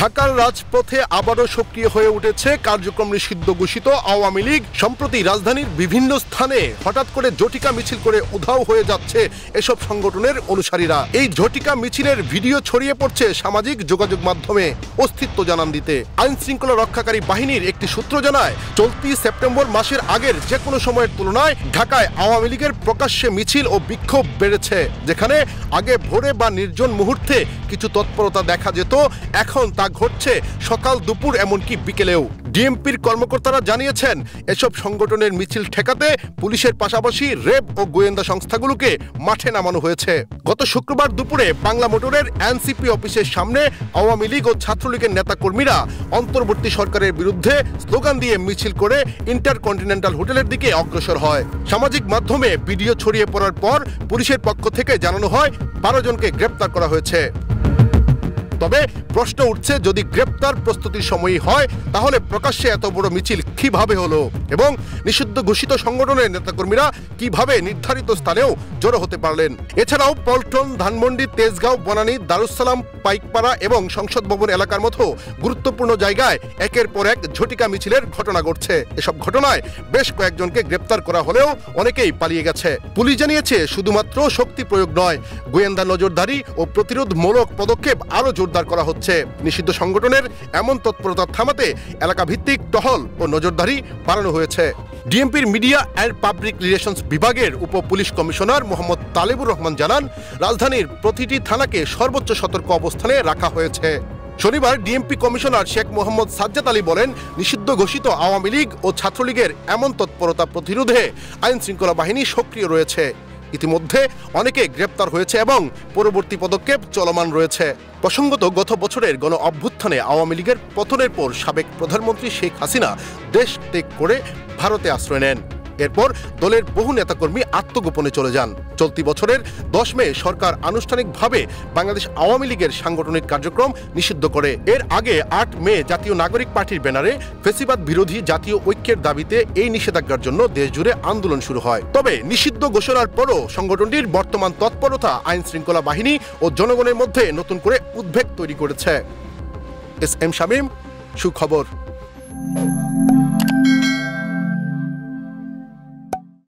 ঢাকার রাজপথে আবারও সক্রিয় হয়ে উঠেছে কার্যক্রম নিষিদ্ধ ঘোষিত আওয়ামী লীগ। সম্প্রতি রাজধানীর বিভিন্ন স্থানে হঠাৎ করে ঝটিকা মিছিল করে উধাও হয়ে যাচ্ছে এসব সংগঠনের অনুসারীরা। এই ঝটিকা মিছিলের ভিডিও ছড়িয়ে পড়ছে সামাজিক যোগাযোগ মাধ্যমে অস্তিত্ব জানান দিতে। আইন শৃঙ্খলা রক্ষাকারী বাহিনীর একটি সূত্র জানায়, চলতি সেপ্টেম্বর মাসের আগের যে কোনো সময়ের তুলনায় ঢাকায় আওয়ামী লীগের প্রকাশ্যে মিছিল ও বিক্ষোভ বেড়েছে। যেখানে আগে ভোরে বা নির্জন মুহূর্তে কিছু তৎপরতা দেখা যেত, এখন তা ঘটছে সকাল দুপুর এমনকি বিকেলেও। ডিএমপির কর্মকর্তারা জানিয়েছেন, এসব সংগঠনের মিছিল ঠেকাতে পুলিশের পাশাপাশি র্যাব ও গোয়েন্দা সংস্থাগুলোকে মাঠে নামানো হয়েছে। গত শুক্রবার দুপুরে বাংলা মোটরের এনসিপি অফিসের সামনে আওয়ামী লীগ ও ছাত্রলীগের নেতাকর্মীরা অন্তর্বর্তী সরকারের বিরুদ্ধে স্লোগান দিয়ে মিছিল করে ইন্টারকন্টিনেন্টাল হোটেলের দিকে অগ্রসর হয়। সামাজিক মাধ্যমে ভিডিও ছড়িয়ে পড়ার পর পুলিশের পক্ষ থেকে জানানো হয় 12 জনকে গ্রেপ্তার করা হয়েছে। তবে প্রশ্ন উঠছে, যদি গ্রেপ্তার প্রস্তুতির সময়ই হয় তাহলে প্রকাশ্যে এত বড় মিছিল কিভাবে হলো এবং নিষিদ্ধ ঘোষিত সংগঠনের নেতাকর্মীরা কিভাবে নির্ধারিত স্থানেও জড়ো হতে পারলেন। এছাড়াও পল্টন, ধানমন্ডি, তেজগাঁও, বনানী, দারুসালাম, পাইকপাড়া এবং সংসদ ভবন এলাকার মতো গুরুত্বপূর্ণ জায়গায় একের পর এক ঝটিকা মিছিলের ঘটনা ঘটছে। এসব ঘটনায় বেশ কয়েকজনকে গ্রেপ্তার করা হলেও অনেকেই পালিয়ে গেছে। পুলিশ জানিয়েছে, শুধুমাত্র শক্তি প্রয়োগ নয়, গোয়েন্দা নজরদারি ও প্রতিরোধমূলক পদক্ষেপ আরও জোরদার করা হচ্ছে। নিষিদ্ধ সংগঠনের এমন তৎপরতা থামাতে এলাকা ভিত্তিক টহল ও নজরদারি বাড়ানো হয়েছে। ডিএমপির মিডিয়া অ্যান্ড পাবলিক রিলেশনস বিভাগের উপ পুলিশ কমিশনার মোহাম্মদ তালেবুর রহমান জানান, রাজধানীর প্রতিটি থানাকে সর্বোচ্চ সতর্ক অবস্থানে রাখা হয়েছে। শনিবার ডিএমপি কমিশনার শেখ মোহাম্মদ সাজ্জাদ আলী বলেন, নিষিদ্ধ ঘোষিত আওয়ামী লীগ ও ছাত্রলীগের এমন তৎপরতা প্রতিরোধে আইন শৃঙ্খলা বাহিনী সক্রিয় রয়েছে। ইতিমধ্যে অনেকে গ্রেপ্তার হয়েছে এবং পরবর্তী পদক্ষেপ চলমান রয়েছে। প্রসঙ্গত, গত বছরের গণ অভ্যুত্থানে আওয়ামী লীগের পতনের পর সাবেক প্রধানমন্ত্রী শেখ হাসিনা দেশ ত্যাগ করে ভারতে আশ্রয় নেন। এরপর দলের বহু নেতাকর্মী আত্মগোপনে চলে যান। চলতি বছরের 10 মে সরকার আনুষ্ঠানিকভাবে বাংলাদেশ আওয়ামী লীগের সাংগঠনিক কার্যক্রম নিষিদ্ধ করে। এর আগে 8 মে জাতীয় নাগরিক পার্টির ব্যানারে ফ্যাসিবাদ বিরোধী জাতীয় ঐক্যের দাবিতে এই নিষেধাজ্ঞার জন্য দেশজুড়ে আন্দোলন শুরু হয়। তবে নিষিদ্ধ ঘোষণার পরও সংগঠনটির বর্তমান তৎপরতা আইন শৃঙ্খলা বাহিনী ও জনগণের মধ্যে নতুন করে উদ্বেগ তৈরি করেছে। এস এম শামীম, সুখবর।